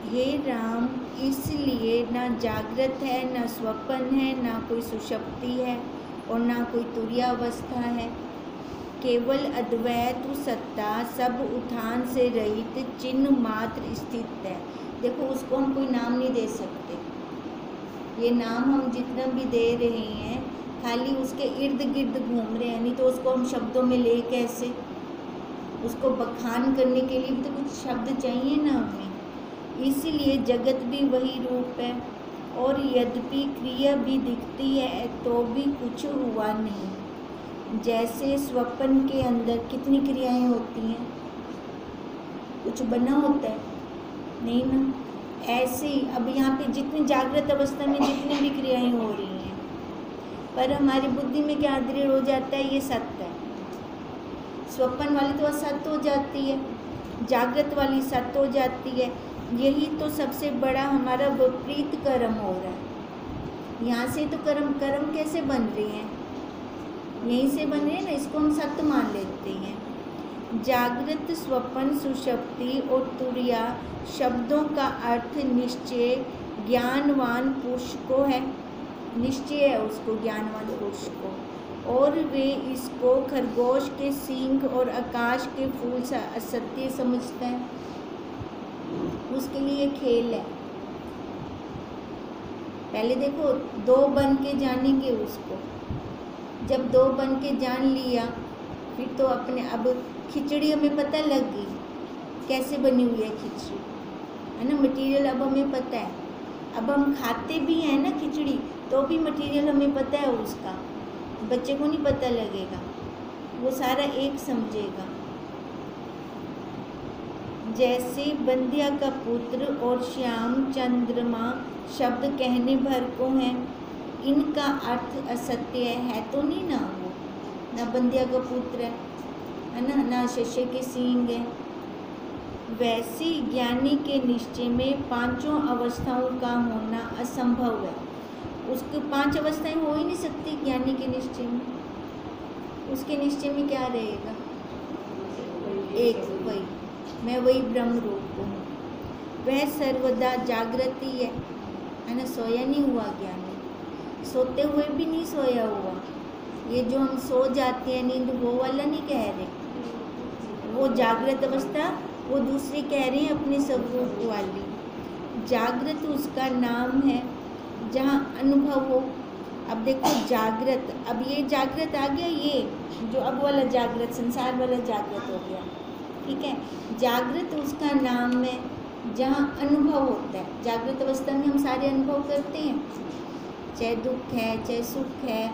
हे राम, इसलिए ना जागृत है, ना स्वप्न है, ना कोई सुषुप्ति है और ना कोई तुरीयावस्था है। केवल अद्वैत सत्ता सब उत्थान से रहित चिन्ह मात्र स्थित है। देखो, उसको हम कोई नाम नहीं दे सकते। ये नाम हम जितना भी दे रहे हैं खाली उसके इर्द गिर्द घूम रहे हैं, नहीं तो उसको हम शब्दों में ले कैसे? उसको बखान करने के लिए भी तो कुछ शब्द चाहिए ना हमें। इसीलिए जगत भी वही रूप है, और यद्यपि क्रिया भी दिखती है तो भी कुछ हुआ नहीं। जैसे स्वप्न के अंदर कितनी क्रियाएं होती हैं, कुछ बना होता है नहीं ना। ऐसे ही अब यहाँ पे जितनी जागृत अवस्था में जितनी भी क्रियाएं हो रही हैं, पर हमारी बुद्धि में क्या दृढ़ हो जाता है, ये सत्य है। स्वप्न वाली तो असत्य हो जाती है, जागृत वाली सत्य हो जाती है। यही तो सबसे बड़ा हमारा विपरीत कर्म हो रहा है। यहाँ से तो कर्म कैसे बन रहे हैं, यहीं से बन रहे हैं ना, इसको हम सत्य मान लेते हैं। जागृत, स्वप्न, सुषुप्ति और तुरीया शब्दों का अर्थ निश्चय ज्ञानवान पुरुष को है, निश्चय है उसको, ज्ञानवान पुरुष को, और वे इसको खरगोश के सींग और आकाश के फूल सा असत्य समझते हैं। उसके लिए खेल है। पहले देखो, दो बन के जानेंगे उसको, जब दो बन के जान लिया फिर तो अपने, अब खिचड़ी हमें पता लग गई कैसे बनी हुई है खिचड़ी, है ना, मटेरियल अब हमें पता है। अब हम खाते भी हैं ना खिचड़ी, तो भी मटेरियल हमें पता है उसका, बच्चे को नहीं पता लगेगा, वो सारा एक समझेगा। जैसे बंध्या का पुत्र और श्याम चंद्रमा शब्द कहने भर को हैं, इनका अर्थ असत्य है तो नहीं ना, वो ना बंध्या का पुत्र है ना, ना शस्य के सींग है। वैसे ज्ञानी के निश्चय में पांचों अवस्थाओं का होना असंभव है। उसके पांच अवस्थाएं हो ही नहीं सकती ज्ञानी के निश्चय में। उसके निश्चय में क्या रहेगा, एक वही, मैं वही ब्रह्म रूप हूँ। वह सर्वदा जागृत ही है ना, सोया नहीं हुआ ज्ञानी, सोते हुए भी नहीं सोया हुआ। ये जो हम सो जाते हैं नींद, वो वाला नहीं कह रहे, वो जागृत अवस्था वो दूसरी कह रहे हैं, अपने स्वरूप वाली। जागृत उसका नाम है जहाँ अनुभव हो। अब देखो जागृत, अब ये जागृत आ गया, ये जो अब वाला जागृत, संसार वाला जागृत हो गया, ठीक है। जागृत उसका नाम है जहाँ अनुभव होता है। जागृत अवस्था में हम सारे अनुभव करते हैं, चाहे दुख है चाहे सुख है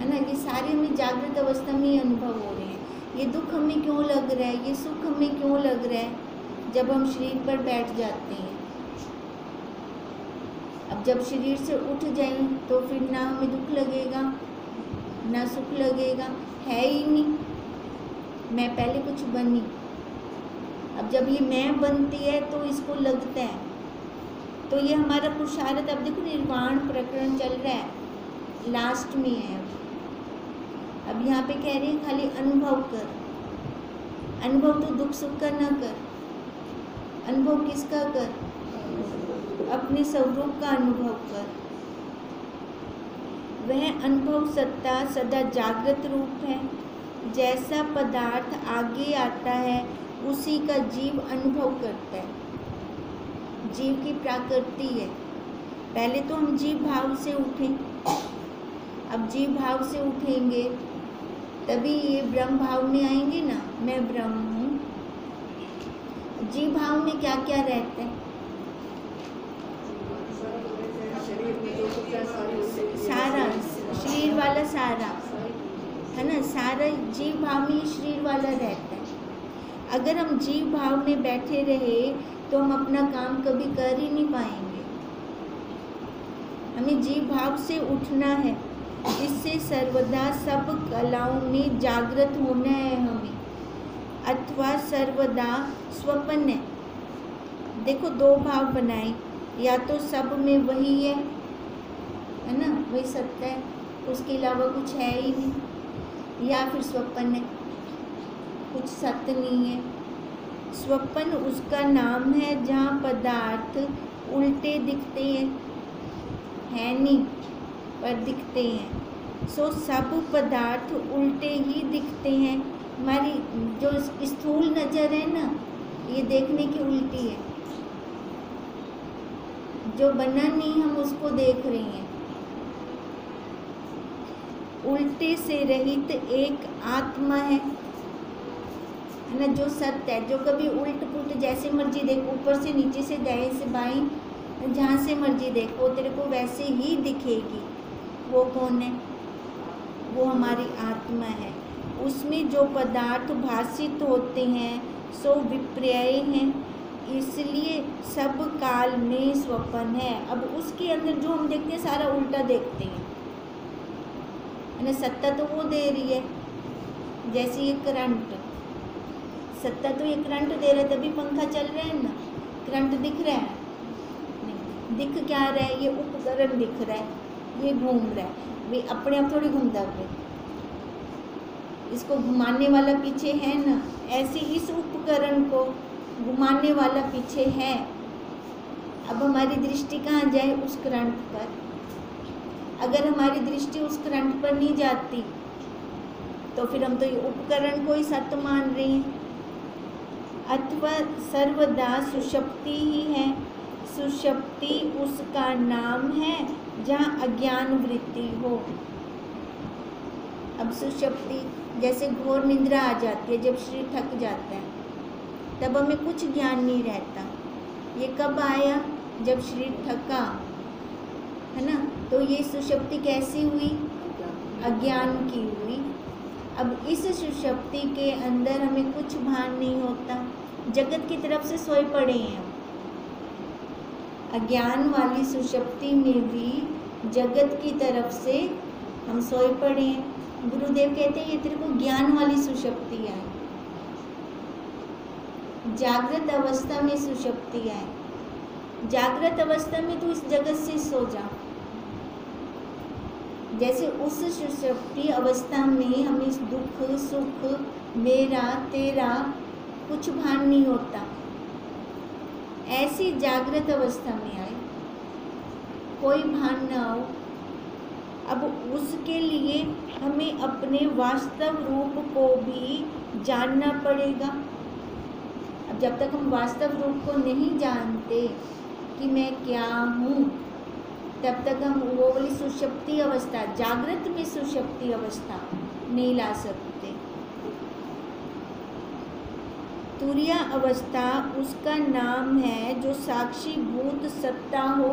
ना, ये सारे हमें जागृत अवस्था में ही अनुभव हो रहे हैं। ये दुख हमें क्यों लग रहा है, ये सुख हमें क्यों लग रहा है, जब हम शरीर पर बैठ जाते हैं। अब जब शरीर से उठ जाएं तो फिर ना हमें दुख लगेगा ना सुख लगेगा, है ही नहीं। मैं पहले कुछ बनी, अब जब ये मैं बनती है तो इसको लगता है, तो ये हमारा पुरुषार्थ। अब देखो निर्वाण प्रकरण चल रहा है, लास्ट में है। अब यहाँ पे कह रहे हैं खाली अनुभव कर। अनुभव तो दुख सुख का ना कर, अनुभव किसका कर, अपने स्वरूप का अनुभव कर। वह अनुभव सत्ता सदा जागृत रूप है। जैसा पदार्थ आगे आता है उसी का जीव अनुभव करता है। जीव की प्रकृति है। पहले तो हम जीव भाव से उठें, अब जीव भाव से उठेंगे तभी ये ब्रह्म भाव में आएंगे ना, मैं ब्रह्म हूँ। जीव भाव में क्या क्या रहता है, सारा शरीर वाला सारा है ना, सारा जीव भाव में शरीर वाला रहता है। अगर हम जीव भाव में बैठे रहे तो हम अपना काम कभी कर ही नहीं पाएंगे। हमें जीव भाव से उठना है, इससे सर्वदा सब कलाओं में जागृत होना है हमें, अथवा सर्वदा स्वप्न है। देखो दो भाव बनाए, या तो सब में वही है ना, वही सत्य है, उसके अलावा कुछ है ही नहीं, या फिर स्वप्न है, कुछ सत्य नहीं है। स्वप्न उसका नाम है जहाँ पदार्थ उल्टे दिखते हैं, है नहीं पर दिखते हैं। सो सब पदार्थ उल्टे ही दिखते हैं। हमारी जो स्थूल नज़र है ना, ये देखने की उल्टी है। जो बना नहीं हम उसको देख रहे हैं। उल्टे से रहित एक आत्मा है ना, जो सत्य है, जो कभी उल्ट पुल्ट जैसे मर्जी देख, ऊपर से नीचे से दाएं से बाएं, जहाँ से मर्जी देख, वो तेरे को वैसे ही दिखेगी। वो कौन है? वो हमारी आत्मा है। उसमें जो पदार्थ भासित होते हैं सो विपर्य हैं, इसलिए सब काल में स्वप्न है। अब उसके अंदर जो हम देखते हैं सारा उल्टा देखते हैं, यानी सत्ता तो वो दे रही है। जैसे ये करंट, सत्ता तो ये करंट दे रहा है, तभी पंखा चल रहा है ना। करंट दिख रहा है? नहीं। दिख क्या रहा है? ये उपकरण दिख रहा है, ये घूम रहा है। वे अपने आप थोड़ी घूमता है, इसको घुमाने वाला पीछे है ना। ऐसे इस उपकरण को घुमाने वाला पीछे है। अब हमारी दृष्टि कहाँ जाए? उस करंट पर। अगर हमारी दृष्टि उस करंट पर नहीं जाती तो फिर हम तो ये उपकरण को ही सत्य मान रहे हैं। अथवा सर्वदा सुषुप्ति ही है। सुषुप्ति उसका नाम है जहाँ अज्ञान वृत्ति हो। अब सुषुप्ति जैसे घोर निद्रा आ जाती है, जब शरीर थक जाता है तब हमें कुछ ज्ञान नहीं रहता। ये कब आया? जब शरीर थका, है ना। तो ये सुषुप्ति कैसी हुई? अज्ञान की हुई। अब इस सुषुप्ति के अंदर हमें कुछ भान नहीं होता, जगत की तरफ से सोए पड़े हैं। अज्ञान वाली सुषुप्ति में भी जगत की तरफ से हम सोए पड़े हैं। गुरुदेव कहते हैं ये तेरे को ज्ञान वाली सुषुप्ति है। जागृत अवस्था में सुषुप्ति है। जागृत अवस्था में तू इस जगत से सो जा। जैसे उस सुषुप्ति अवस्था में हमें दुख सुख मेरा तेरा कुछ भान नहीं होता, ऐसी जागृत अवस्था में आए कोई भान ना हो। अब उसके लिए हमें अपने वास्तव रूप को भी जानना पड़ेगा। अब जब तक हम वास्तव रूप को नहीं जानते कि मैं क्या हूँ, तब तक हम वो वाली सुषुप्ति अवस्था, जागृत में सुषुप्ति अवस्था नहीं ला सकते। तुरीय अवस्था उसका नाम है जो साक्षी भूत सत्ता हो।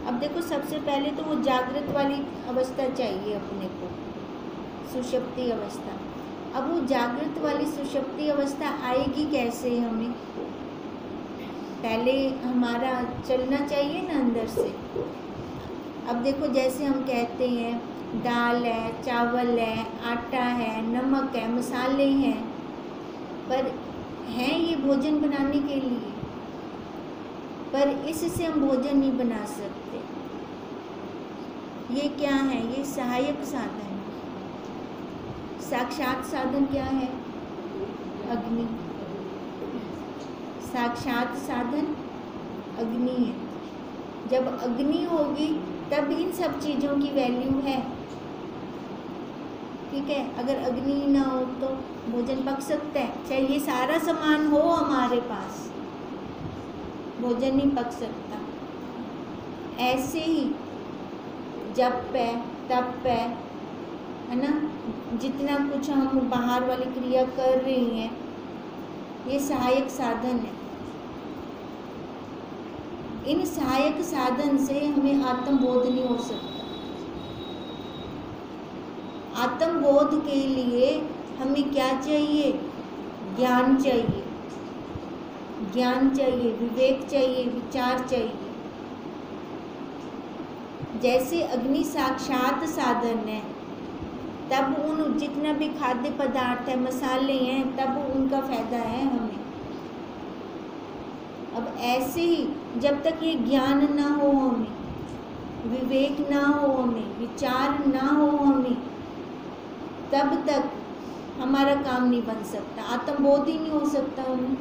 अब देखो, सबसे पहले तो वो जागृत वाली अवस्था चाहिए अपने को, सुषुप्ति अवस्था। अब वो जागृत वाली सुषुप्ति अवस्था आएगी कैसे? हमें पहले हमारा चलना चाहिए ना अंदर से। अब देखो, जैसे हम कहते हैं दाल है, चावल है, आटा है, नमक है, मसाले हैं, पर हैं ये भोजन बनाने के लिए, पर इससे हम भोजन नहीं बना सकते। ये क्या है? ये सहायक साधन है। साक्षात साधन क्या है? अग्नि। साक्षात साधन अग्नि है। जब अग्नि होगी तब इन सब चीज़ों की वैल्यू है। ठीक है, अगर अग्नि ना हो तो भोजन पक सकता है, चाहे ये सारा सामान हो हमारे पास, भोजन नहीं पक सकता। ऐसे ही जप है, तप है ना, जितना कुछ हम बाहर वाली क्रिया कर रहे हैं ये सहायक साधन है। इन सहायक साधन से हमें आत्मबोध नहीं हो सकता। आत्मबोध के लिए हमें क्या चाहिए? ज्ञान चाहिए, ज्ञान चाहिए, विवेक चाहिए, विचार चाहिए। जैसे अग्नि साक्षात साधन है, तब उन जितना भी खाद्य पदार्थ है, मसाले हैं, तब उनका फायदा है हमें। अब ऐसे ही जब तक ये ज्ञान ना हो हमें, विवेक ना हो हमें, विचार ना हो हमें, तब तक हमारा काम नहीं बन सकता, आत्मबोध ही नहीं हो सकता हमें।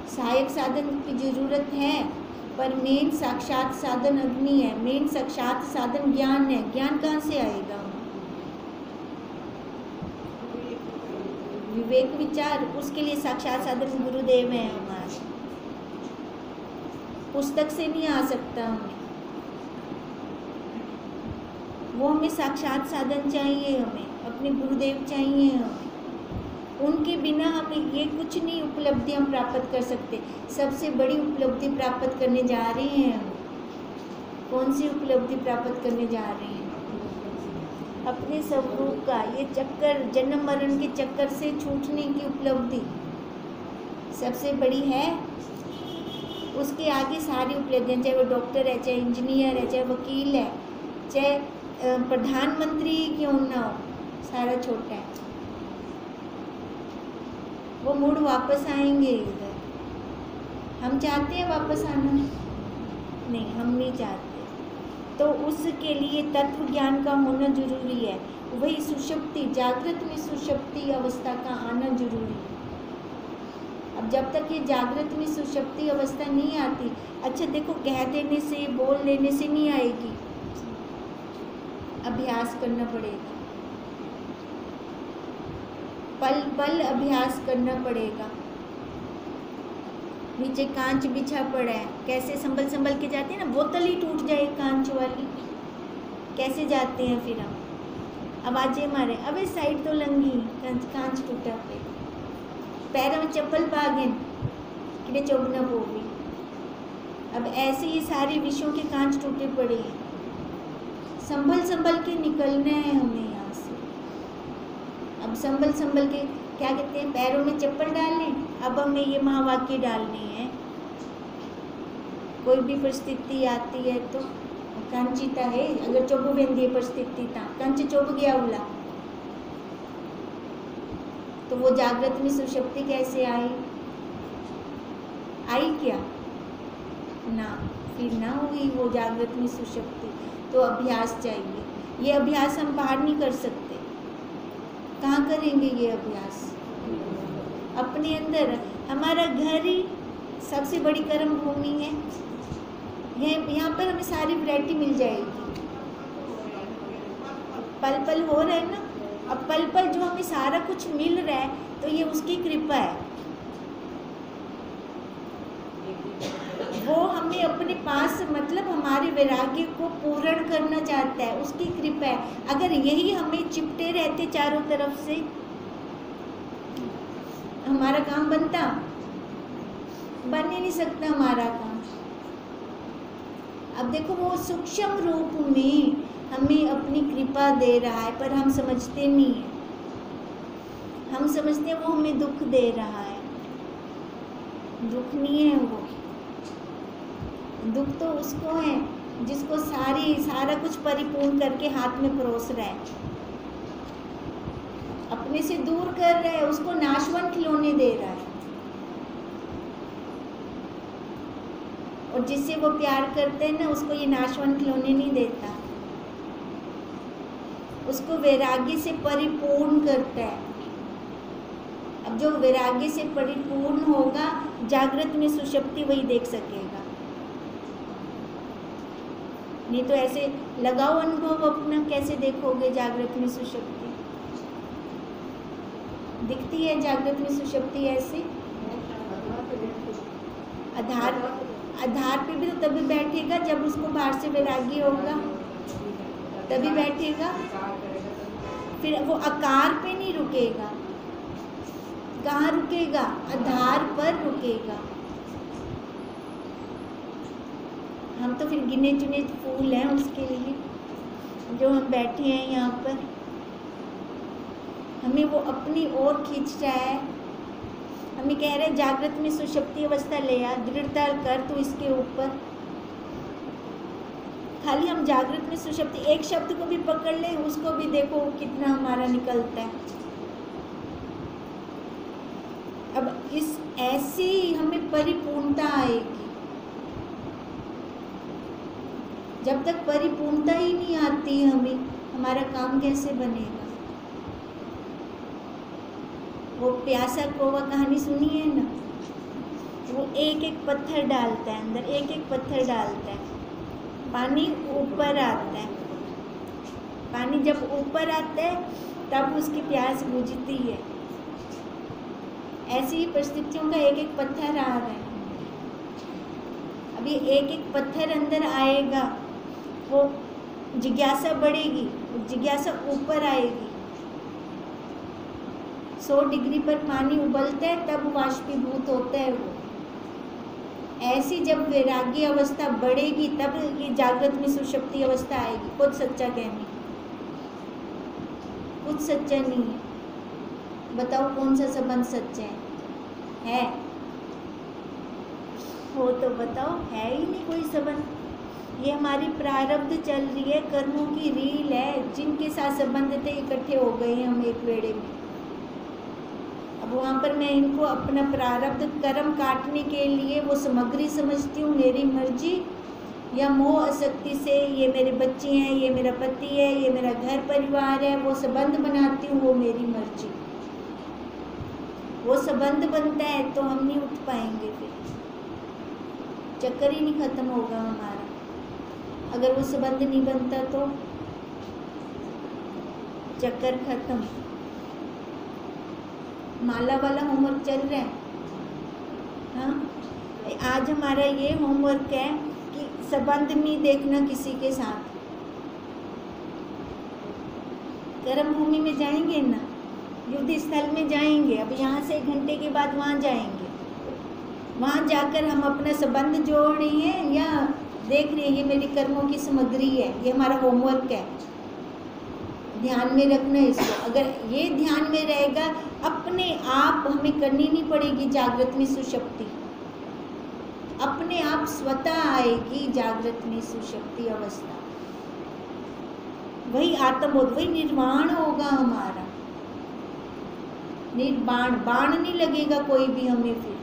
सहायक साधन की जरूरत है, पर मेन साक्षात साधन अग्नि है, मेन साक्षात साधन ज्ञान है। ज्ञान कहाँ से आएगा? विवेक विचार, उसके लिए साक्षात साधन गुरुदेव हैं हमारे, पुस्तक से नहीं आ सकता हमें, वो हमें साक्षात साधन चाहिए, हमें अपने गुरुदेव चाहिए हमें। उनके बिना हम ये कुछ नहीं उपलब्धि हम प्राप्त कर सकते। सबसे बड़ी उपलब्धि प्राप्त करने जा रहे हैं हम। कौन सी उपलब्धि प्राप्त करने जा रहे हैं? अपने स्वरूप का ये चक्कर, जन्म मरण के चक्कर से छूटने की उपलब्धि सबसे बड़ी है। उसके आगे सारी उपलब्धियाँ, चाहे वो डॉक्टर है, चाहे इंजीनियर है, चाहे वकील है, चाहे प्रधानमंत्री क्यों ना हो, सारा छोटा है। वो मुड़ वापस आएंगे इधर। हम चाहते हैं वापस आना? नहीं, हम नहीं चाहते। तो उसके लिए तत्व ज्ञान का होना जरूरी है। वही सुषुप्ति, जागृत में सुषुप्ति अवस्था का आना जरूरी है। अब जब तक ये जागृत में सुषुप्ति अवस्था नहीं आती, अच्छा देखो, कह देने से, बोल देने से नहीं आएगी, अभ्यास करना पड़ेगा, पल पल अभ्यास करना पड़ेगा। नीचे कांच बिछा पड़ा है, कैसे संभल संभल के जाते हैं ना, बोतल ही टूट जाए कांच वाली, कैसे जाते हैं फिर हम? आवाजें मारे, अबे साइड तो लंगी, कांच टूटा पे, पैरों में चप्पल पागन कि चौबना पोगी। अब ऐसे ये सारे विषयों के कांच टूटे पड़े हैं, संभल संभल के निकलना है हमें यहाँ से। अब संभल संभल के क्या कहते हैं, पैरों में चप्पल डालने, अब हमें ये महावाक्य डालने हैं। कोई भी परिस्थिति आती है तो कंचिता है, अगर चोबू वेंदी परिस्थिति था, कंच चोब गया उला, तो वो जागृत में सुषुप्ति कैसे आई? आई क्या? ना, फिर ना हुई वो जागृत में सुषुप्ति। तो अभ्यास चाहिए। ये अभ्यास हम बाहर नहीं कर सकते। कहाँ करेंगे ये अभ्यास? अपने अंदर। हमारा घर ही सबसे बड़ी कर्म भूमि है। यहाँ पर हमें सारी वैरायटी मिल जाएगी। पल पल हो रहा है ना, अब पल पल जो हमें सारा कुछ मिल रहा है, तो ये उसकी कृपा है। वो हमें अपने पास, मतलब हमारे वैराग्य को पूर्ण करना चाहता है, उसकी कृपा है। अगर यही हमें चिपटे रहते चारों तरफ से, हमारा काम बनता? बन ही नहीं सकता हमारा काम। अब देखो, वो सूक्ष्म रूप में हमें अपनी कृपा दे रहा है, पर हम समझते नहीं है। हम समझते हैं वो हमें दुख दे रहा है। दुख नहीं है वो, दुख तो उसको है जिसको सारा कुछ परिपूर्ण करके हाथ में परोस रहा है, अपने से दूर कर रहा है, उसको नाशवंत खिलौने दे रहा है। और जिससे वो प्यार करते हैं ना, उसको ये नाशवंत खिलौने नहीं देता, उसको वैराग्य से परिपूर्ण करता है। अब जो वैराग्य से परिपूर्ण होगा, जागृत में सुषुप्ति वही देख सकेगा। नहीं तो ऐसे लगाओ अनुभव अपना, कैसे देखोगे जागृत में सुषुप्ति? दिखती है जागृत में सुषुप्ति ऐसे? आधार पे भी तो तभी बैठेगा जब उसको बाहर से वैराग्य होगा, तभी बैठेगा। फिर वो आकार पे नहीं रुकेगा। कहाँ रुकेगा? आधार पर रुकेगा। हम तो फिर गिने चुने फूल हैं उसके लिए, जो हम बैठे हैं यहाँ पर। हमें वो अपनी ओर खींच रहा है, हमें कह रहे हैं जागृत में सुषुप्ति अवस्था ले आ, दृढ़ता कर तू इसके ऊपर। खाली हम जागृत में सुषुप्ति एक शब्द को भी पकड़ लें, उसको भी देखो कितना हमारा निकलता है। अब इस ऐसी हमें परिपूर्णता आएगी। जब तक परिपूर्णता ही नहीं आती हमें, हमारा काम कैसे बनेगा? वो प्यासा कौवा कहानी सुनी है ना, वो एक एक पत्थर डालता है अंदर, एक एक पत्थर डालता है, पानी ऊपर आता है। पानी जब ऊपर आता है तब उसकी प्यास बुझती है। ऐसी ही परिस्थितियों का एक एक पत्थर आ रहा है। अभी एक एक पत्थर अंदर आएगा, वो जिज्ञासा बढ़ेगी, जिज्ञासा ऊपर आएगी। 100 डिग्री पर पानी उबलता है तब वाष्पीभूत होता है वो। ऐसी जब वैराग्य अवस्था बढ़ेगी तब ये जागृत में सुषुप्ति अवस्था आएगी। कुछ सच्चा कहने, कुछ सच्चा नहीं है। बताओ कौन सा संबंध सच्चा है? हो तो बताओ, है ही नहीं कोई संबंध। ये हमारी प्रारब्ध चल रही है, कर्मों की रील है। जिनके साथ संबंध थे इकट्ठे हो गए हैं हम एक वेड़े में। अब वहाँ पर मैं इनको अपना प्रारब्ध कर्म काटने के लिए वो सामग्री समझती हूँ, मेरी मर्जी या मोह आसक्ति से ये मेरे बच्चे हैं, ये मेरा पति है, ये मेरा घर परिवार है, वो संबंध बनाती हूँ, वो मेरी मर्जी। वो संबंध बनता है तो हम नहीं उठ पाएंगे, फिर चक्कर ही नहीं खत्म होगा हमारा। अगर वो संबंध नहीं बनता तो चक्कर खत्म। माला वाला होमवर्क चल रहा है। हाँ, आज हमारा ये होमवर्क है कि संबंध नहीं देखना किसी के साथ। कर्म भूमि में जाएंगे ना, युद्ध स्थल में जाएंगे। अब यहाँ से 1 घंटे के बाद वहाँ जाएंगे। वहाँ जाकर हम अपना संबंध जोड़ रहे हैं या देख रहे हैं ये मेरी कर्मों की सामग्री है, ये हमारा होमवर्क है। ध्यान में रखना इसको। अगर ये ध्यान में रहेगा, अपने आप हमें करनी नहीं पड़ेगी जागृत में सुषुप्ति, अपने आप स्वतः आएगी जागृत में सुषुप्ति अवस्था। वही आत्मबोध, वही निर्वाण होगा हमारा। निर्वाण, बाण नहीं लगेगा कोई भी हमें। फिर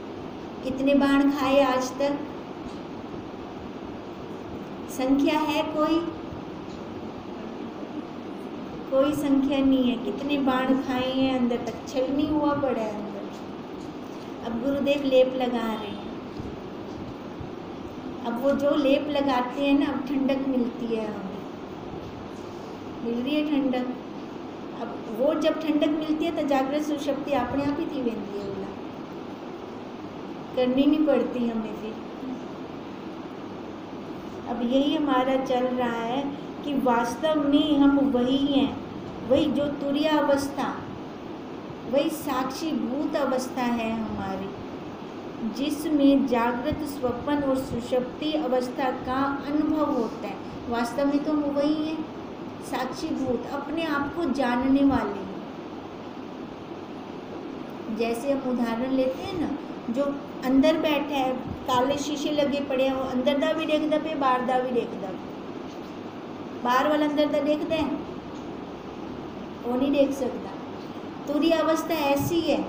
कितने बाण खाए आज तक? संख्या है कोई? कोई संख्या नहीं है। कितने बाण खाए हैं, अंदर तक छल नहीं हुआ पड़ा है अंदर। अब गुरुदेव लेप लगा रहे हैं। अब वो जो लेप लगाते हैं ना, अब ठंडक मिलती है हमें, मिल रही है ठंडक। अब वो जब ठंडक मिलती है तो जागृत सुषुप्ति अपने आप ही थी वेंदी है, बोला करनी नहीं पड़ती हमें फिर। अब यही हमारा चल रहा है कि वास्तव में हम वही हैं, वही जो तुरीय अवस्था, वही साक्षीभूत अवस्था है हमारी, जिसमें जागृत, स्वप्न और सुषुप्ति अवस्था का अनुभव होता है। वास्तव में तो हम वही हैं, साक्षीभूत, अपने आप को जानने वाले हैं। जैसे हम उदाहरण लेते हैं ना, जो अंदर बैठा है, काले शीशे लगे पड़े हैं, वो अंदर दा भी देखता पे, बाहर दा भी देखता। बाहर वाला अंदर दा देखता है, वो नहीं देख सकता। तुरीय अवस्था ऐसी है,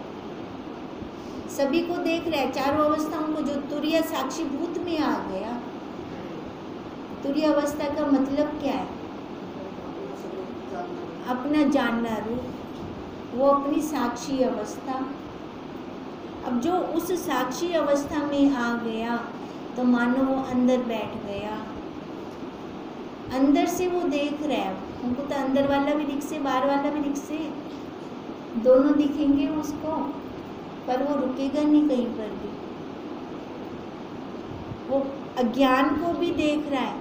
सभी को देख रहा है, चारों अवस्थाओं को। जो तुरीय साक्षीभूत में आ गया, तुरीय अवस्था का मतलब क्या है? अपना जानना रूप, वो अपनी साक्षी अवस्था। अब जो उस साक्षी अवस्था में आ गया तो मानो वो अंदर बैठ गया, अंदर से वो देख रहा है। हमको तो अंदर वाला भी दिख से, बाहर वाला भी दिख से, दोनों दिखेंगे उसको, पर वो रुकेगा नहीं कहीं पर भी। वो अज्ञान को भी देख रहा है,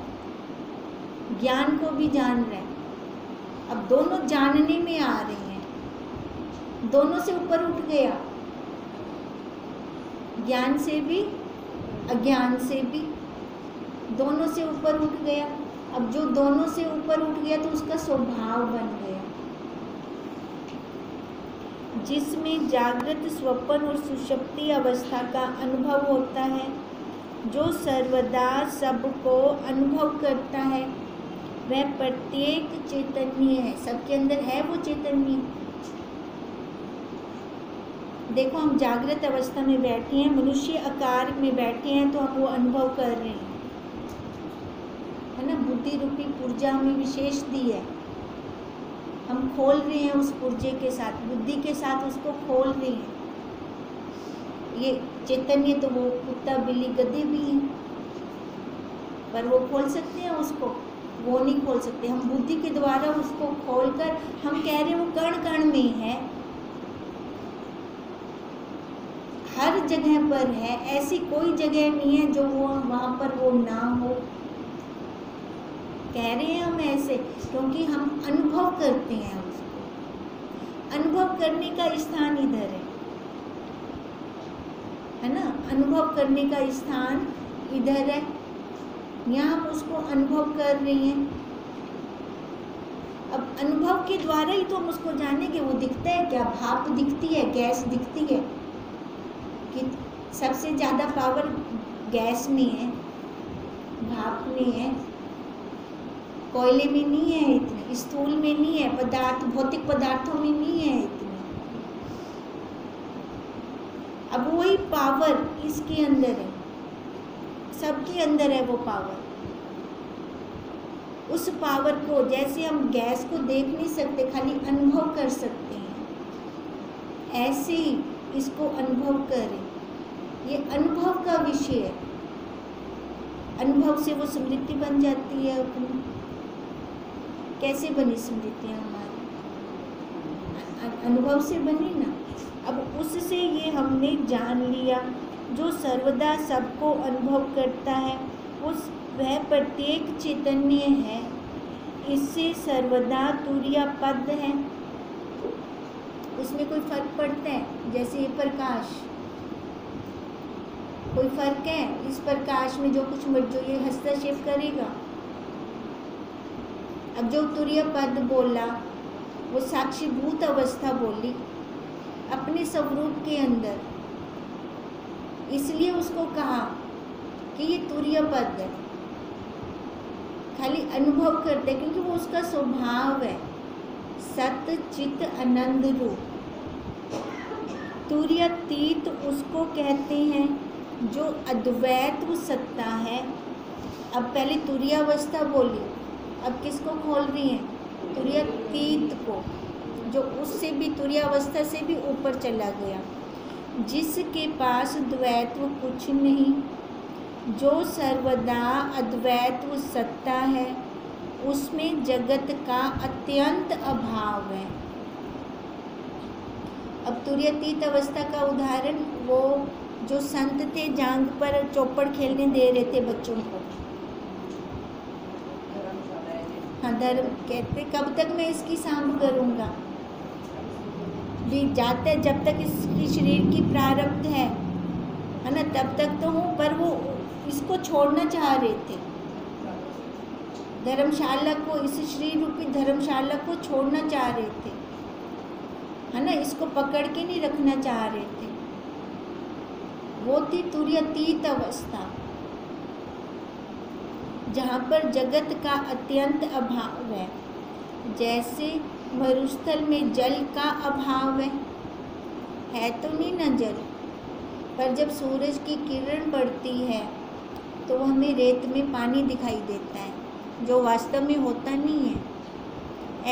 ज्ञान को भी जान रहा है। अब दोनों जानने में आ रहे हैं, दोनों से ऊपर उठ गया, ज्ञान से भी अज्ञान से भी, दोनों से ऊपर उठ गया। अब जो दोनों से ऊपर उठ गया तो उसका स्वभाव बन गया, जिसमें जागृत, स्वप्न और सुषुप्ति अवस्था का अनुभव होता है, जो सर्वदा सबको अनुभव करता है। वह प्रत्येक चैतन्य है, सबके अंदर है वो चैतन्य। देखो, हम जागृत अवस्था में बैठे हैं, मनुष्य आकार में बैठे हैं, तो हम वो अनुभव कर रहे हैं, है ना। बुद्धि रूपी ऊर्जा हमें विशेष दी है, हम खोल रहे हैं उस पुर्जे के साथ, बुद्धि के साथ उसको खोल रहे हैं। ये चैतन्य तो वो कुत्ता बिल्ली गधे भी हैं, पर वो खोल सकते हैं उसको? वो नहीं खोल सकते। हम बुद्धि के द्वारा उसको खोलकर हम कह रहे हैं वो कण कण में है, हर जगह पर है, ऐसी कोई जगह नहीं है जो वो वहाँ पर वो ना हो। कह रहे हैं हम ऐसे क्योंकि हम अनुभव करते हैं उसको। अनुभव करने का स्थान इधर है ना, अनुभव करने का स्थान इधर है, यहाँ हम उसको अनुभव कर रहे हैं। अब अनुभव के द्वारा ही तो हम उसको जानेंगे। वो दिखता है क्या? भाप दिखती है, गैस दिखती है कि सबसे ज़्यादा पावर गैस में है, भाप में है, कोयले में नहीं है इतनी, स्थूल में नहीं है, पदार्थ भौतिक पदार्थों में नहीं है इतनी। अब वही पावर इसके अंदर है, सबके अंदर है वो पावर। उस पावर को, जैसे हम गैस को देख नहीं सकते, खाली अनुभव कर सकते हैं, ऐसे ही इसको अनुभव करें। ये अनुभव का विषय है। अनुभव से वो स्मृति बन जाती है अपनी। कैसे बनी स्मृतियाँ हमारी? अनुभव से बनी ना। अब उससे ये हमने जान लिया, जो सर्वदा सबको अनुभव करता है उस वह प्रत्येक चैतन्य है, इससे सर्वदा तुरीय पद है। उसमें कोई फर्क पड़ता है? जैसे ये प्रकाश, कोई फर्क है इस प्रकाश में? जो कुछ जो ये हस्तक्षेप करेगा। अब जो तुरीय पद बोला वो साक्षीभूत अवस्था बोली अपने स्वरूप के अंदर, इसलिए उसको कहा कि ये तुरीय पद है। खाली अनुभव करते क्योंकि वो उसका स्वभाव है, सत चित आनंद रूप। तुरीयातीत उसको कहते हैं जो अद्वैत सत्ता है। अब पहले तुरीयावस्था बोली, अब किसको खोल रही हैं? तुरीयातीत को, जो उससे भी तुरीयावस्था से भी ऊपर चला गया, जिसके पास द्वैत्व कुछ नहीं, जो सर्वदा अद्वैत सत्ता है, उसमें जगत का अत्यंत अभाव है। अब तुरीयातीत अवस्था का उदाहरण वो जो संत थे, जांग पर चौपड़ खेलने दे रहे थे बच्चों को। हाँ, धर्म कहते कब तक मैं इसकी सांभ करूँगा? भी जाते जब तक इसकी शरीर की प्रारब्ध है ना, तब तक तो हूँ, पर वो इसको छोड़ना चाह रहे थे। धर्मशाला को, इस शरीर रूपी धर्मशाला को छोड़ना चाह रहे थे, है ना, इसको पकड़ के नहीं रखना चाह रहे थे। वो थी तुरीयातीत अवस्था, जहाँ पर जगत का अत्यंत अभाव है। जैसे मरुस्थल में जल का अभाव है तो नहीं ना जल, पर जब सूरज की किरण पड़ती है तो हमें रेत में पानी दिखाई देता है, जो वास्तव में होता नहीं है।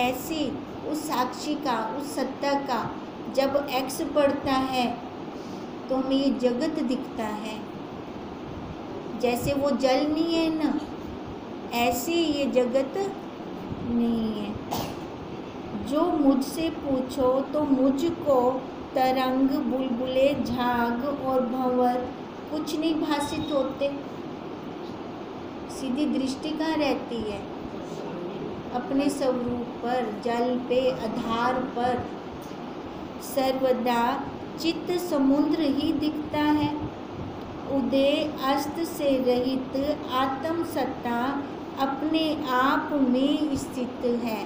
ऐसे उस साक्षी का, उस सत्ता का जब एक्स पड़ता है तो हमें ये जगत दिखता है। जैसे वो जल नहीं है ना, ऐसे ये जगत नहीं है। जो मुझसे पूछो तो मुझको तरंग, बुलबुले, झाग और भंवर कुछ नहीं भासित होते। सीधी दृष्टि कहाँ रहती है? अपने स्वरूप पर, जल पे, आधार पर। सर्वदा चित्त समुद्र ही दिखता है। उदय अस्त से रहित आत्म सत्ता अपने आप में स्थित है।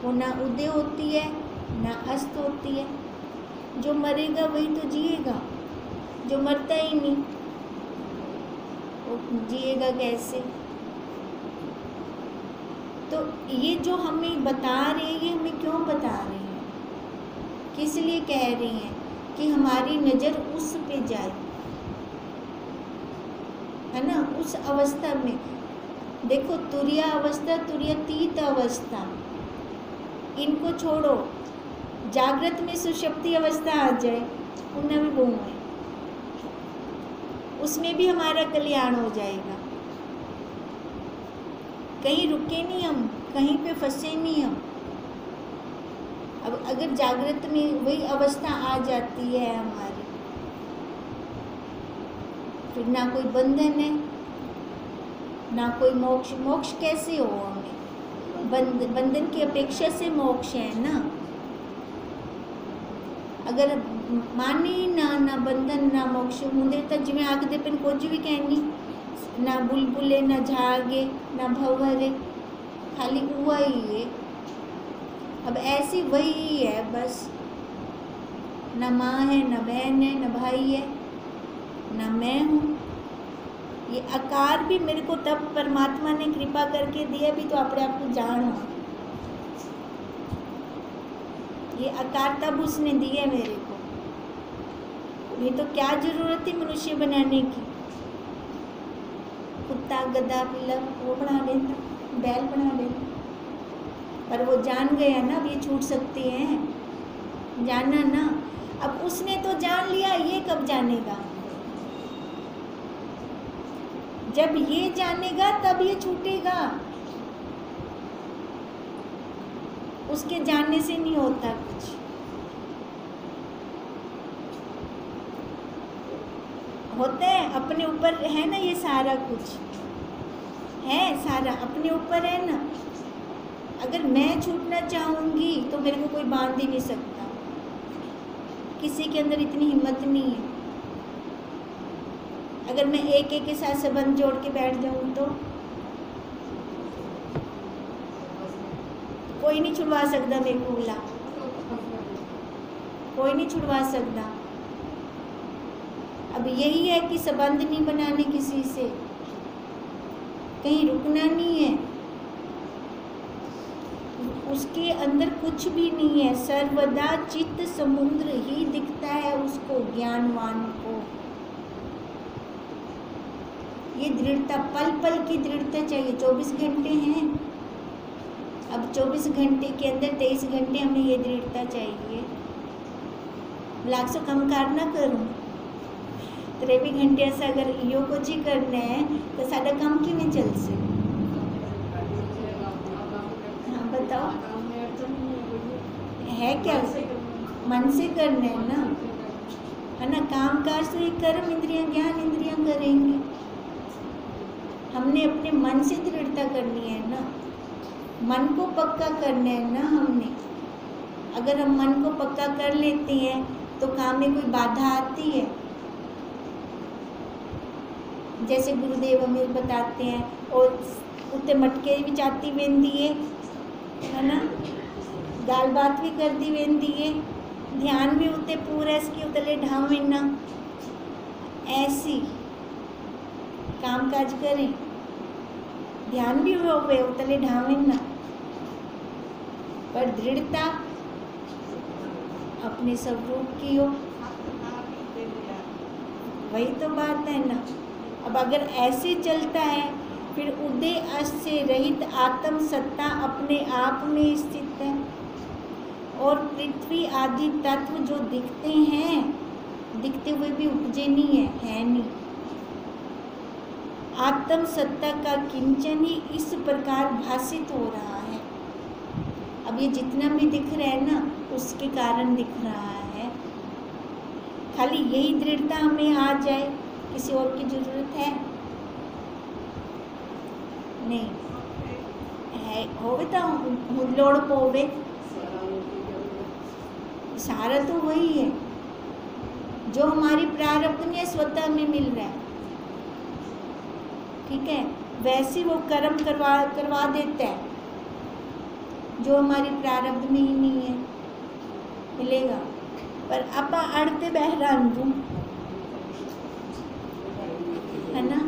वो ना उदय होती है ना अस्त होती है। जो मरेगा वही तो जिएगा, जो मरता ही नहीं वो जिएगा कैसे? तो ये जो हमें बता रहे हैं, ये हमें क्यों बता रहे हैं, किस लिए कह रहे हैं? कि हमारी नज़र उस पे जाए, है ना, उस अवस्था में। देखो तुरीय अवस्था, तुरीयातीत अवस्था, इनको छोड़ो, जागृत में सुषुप्ति अवस्था आ जाए, उनमें भी वो है, उसमें भी हमारा कल्याण हो जाएगा। कहीं रुके नहीं हम, कहीं पे फंसे नहीं हम। अब अगर जागृत में वही अवस्था आ जाती है हमारी, फिर ना कोई बंधन है, ना कोई मोक्ष। मोक्ष कैसे हो हमें? बंधन की अपेक्षा से मोक्ष है ना। अगर मानी ना बंधन ना मोक्ष होंगे तो जिमें आखते पिन कुछ भी कहनी, ना बुलबुले ना झागे ना भंवरे, खाली हुआ ही है। अब ऐसी वही है बस, ना माँ है ना बहन है ना भाई है ना मैं हूँ। ये आकार भी मेरे को तब परमात्मा ने कृपा करके दिया भी तो अपने आप को जानो। ये आकार तब उसने दिए मेरे को, नहीं तो क्या जरूरत थी मनुष्य बनाने की। कुत्ता गधा पिल्ला वो बना लेता, बैल बना लेता, पर वो जान गया ना अब ये छूट सकते हैं, जाना ना। अब उसने तो जान लिया, ये कब जानेगा? जब ये जानेगा तब ये छूटेगा, उसके जानने से नहीं होता कुछ। होता है अपने ऊपर है ना, ये सारा कुछ है, सारा अपने ऊपर है ना। अगर मैं छूटना चाहूँगी तो मेरे को कोई बांध ही नहीं सकता, किसी के अंदर इतनी हिम्मत नहीं है। अगर मैं एक के साथ संबंध जोड़ के बैठ जाऊँ तो कोई नहीं छुड़वा सकता मेरे को, बोला कोई नहीं छुड़वा सकता। अब यही है कि संबंध नहीं बनाने किसी से, कहीं रुकना नहीं है, उसके अंदर कुछ भी नहीं है, सर्वदा चित्त समुद्र ही दिखता है उसको, ज्ञानवान को। ये दृढ़ता, पल पल की दृढ़ता चाहिए। 24 घंटे हैं, अब 24 घंटे के अंदर 23 घंटे हमें ये दृढ़ता चाहिए। लाख से कम कार ना करूँ, 23 घंटे से अगर यो कुछ ही करना है तो साढ़े कम क्यों नहीं चल से? हाँ बताओ, है क्या? मन से करना है ना, है ना। काम काज तो ये कर्म इंद्रियां ज्ञान इंद्रियां करेंगे, हमने अपने मन से दृढ़ता करनी है ना, मन को पक्का करना है ना हमने। अगर हम मन को पक्का कर लेते हैं तो काम में कोई बाधा आती है? जैसे गुरुदेव हमें बताते हैं, और उत्ते मटके भी चाहती वेंदी है ना, गाल बात भी कर दी वेंदी है, ध्यान भी उत्ते पूरा इसकी उतले ढावे ना, ऐसी काम काज करें, ध्यान भी हो गए उतले ढावे ना, पर दृढ़ता अपने स्वरूप की हो। वही तो बात है ना। अब अगर ऐसे चलता है फिर उदय अस्त से रहित आत्म सत्ता अपने आप में स्थित है, और पृथ्वी आदि तत्व जो दिखते हैं, दिखते हुए भी उपजे नहीं है नहीं। आत्म सत्ता का किंचन ही इस प्रकार भासित हो रहा है। अब ये जितना भी दिख रहा है ना, उसके कारण दिख रहा है। खाली यही दृढ़ता हमें आ जाए, किसी और की जरूरत है नहीं है। होवे तो हुल्लोड़ पोवे, सारा तो वही है जो हमारी प्रारब्ध में स्वतः में मिल रहा है, ठीक है। वैसे वो कर्म करवा देता है जो हमारी प्रारब्ध में ही नहीं है, मिलेगा। पर आप अड़ते बहरान दूँ, है ना।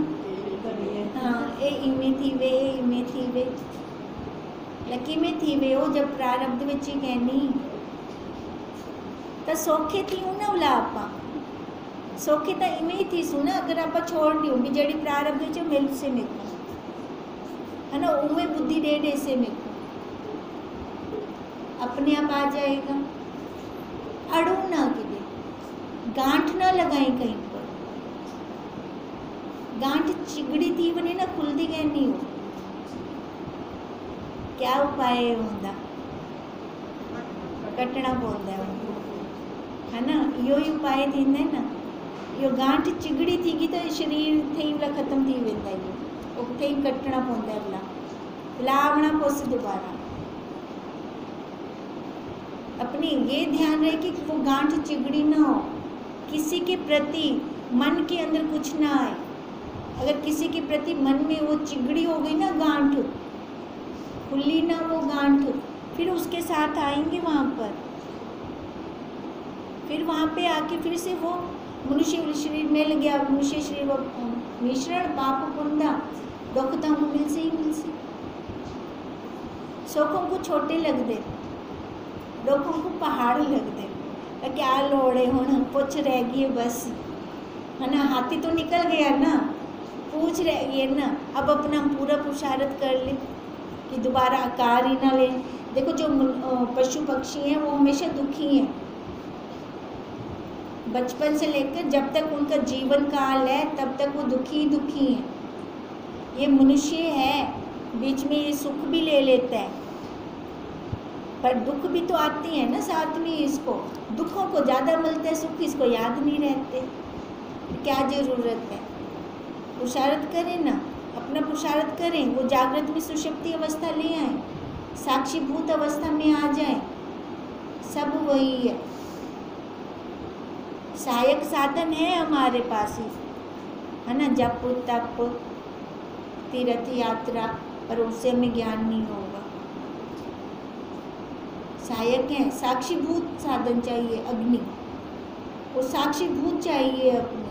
हाँ, ए इमे थी वे लकी में थी वे हो, जब प्रारब्ध में ही कहनी तो सौखे थी हूँ ना। बोला आप सौखे तो इमें ही थी सुना, अगर आप छोड़ दी भी जड़ी प्रारब्ध जो मिल से मेरे को, है ना, उमें बुद्धि दे से मेरे को, अपने आप आ जाएगा। अड़ो ना गिरे, गांठ ना लगाएं कहीं पर। गांठ चिगड़ी थी वने ना खुलदी गए नहीं हो। क्या उपाय है उनका? कटना पौंदा है उनको, है ना। यो ही उपाय थींदा है ना। यो गांठ चिगड़ी थी तो शरीर थे वाला खत्म थी वेंदा है। उते ही कटना पौंदा है भला आवना पोस दोबारा। अपने ये ध्यान रहे कि वो गांठ चिगड़ी ना हो, किसी के प्रति मन के अंदर कुछ ना आए। अगर किसी के प्रति मन में वो चिगड़ी हो गई ना, गांठ खुली ना वो गांठ, फिर उसके साथ आएंगे वहाँ पर, फिर वहाँ पे आके फिर से वो मनुष्य शरीर मिल गया। मनुष्य शरीर वो मिश्रण पाप पुण्य दुख तो हम मिलसे ही मिलसे। सुखों को छोटे लग दे, दुखों को पहाड़ लग दे। क्या लोड़ है हुण, पुछ रह गई है बस, है ना। हाथी तो निकल गया ना, पूछ रह गई है ना। अब अपना पूरा पुरुषार्थ कर ले कि दोबारा आकार ही ना ले। देखो जो पशु पक्षी हैं वो हमेशा दुखी हैं, बचपन से लेकर जब तक उनका जीवन काल है तब तक वो दुखी हैं। ये मनुष्य है, बीच में ये सुख भी ले लेता है, पर दुख भी तो आती है ना साथ में। इसको दुखों को ज़्यादा मिलता है, सुख इसको याद नहीं रहते। क्या ज़रूरत है? पुरुषार्थ करें ना, अपना पुरुषार्थ करें, वो जागृत में सुषुप्ति अवस्था ले आए, साक्षीभूत अवस्था में आ जाए। सब वही है, सहायक साधन है हमारे पास ही, है ना। जप तप तीर्थ यात्रा, पर उससे हमें ज्ञान नहीं होगा। सहायक है, साक्षीभूत साधन चाहिए। अग्नि वो साक्षीभूत चाहिए अपने,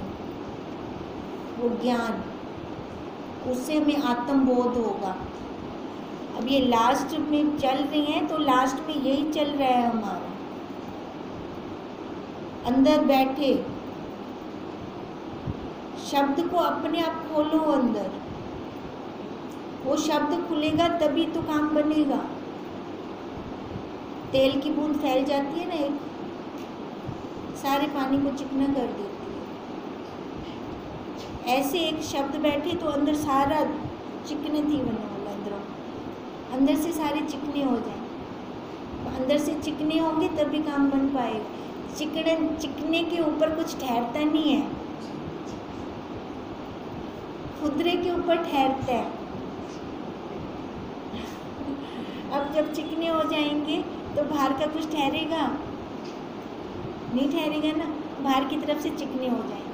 वो ज्ञान, उससे हमें आत्मबोध होगा। अब ये लास्ट में चल रही हैं तो लास्ट में यही चल रहा है हमारा। अंदर बैठे शब्द को अपने आप खोलो अंदर, वो शब्द खुलेगा तभी तो काम बनेगा। तेल की बूंद फैल जाती है ना एक, सारे पानी को चिकना कर देती है। ऐसे एक शब्द बैठे तो अंदर सारा चिकने थी बने वाला, अंदर से सारे चिकने हो जाए। अंदर से चिकने होंगे तभी काम बन पाएगा। चिकने के ऊपर कुछ ठहरता नहीं है, खुदरे के ऊपर ठहरता है। अब जब चिकने हो जाएंगे तो बाहर का कुछ ठहरेगा नहीं, ठहरेगा ना। बाहर की तरफ से चिकने हो जाएंगे।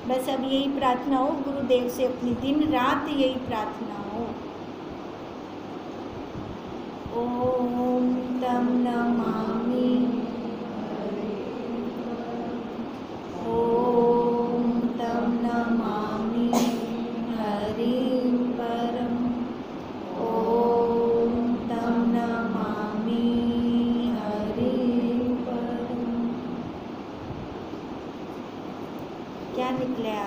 बस अब यही प्रार्थना हो गुरुदेव से, अपनी दिन रात यही प्रार्थना हो। ओम तम नमामि, ओम तम नमामि हरिं परम, ओम तम नमामि हरिं परम। क्या निकले आप?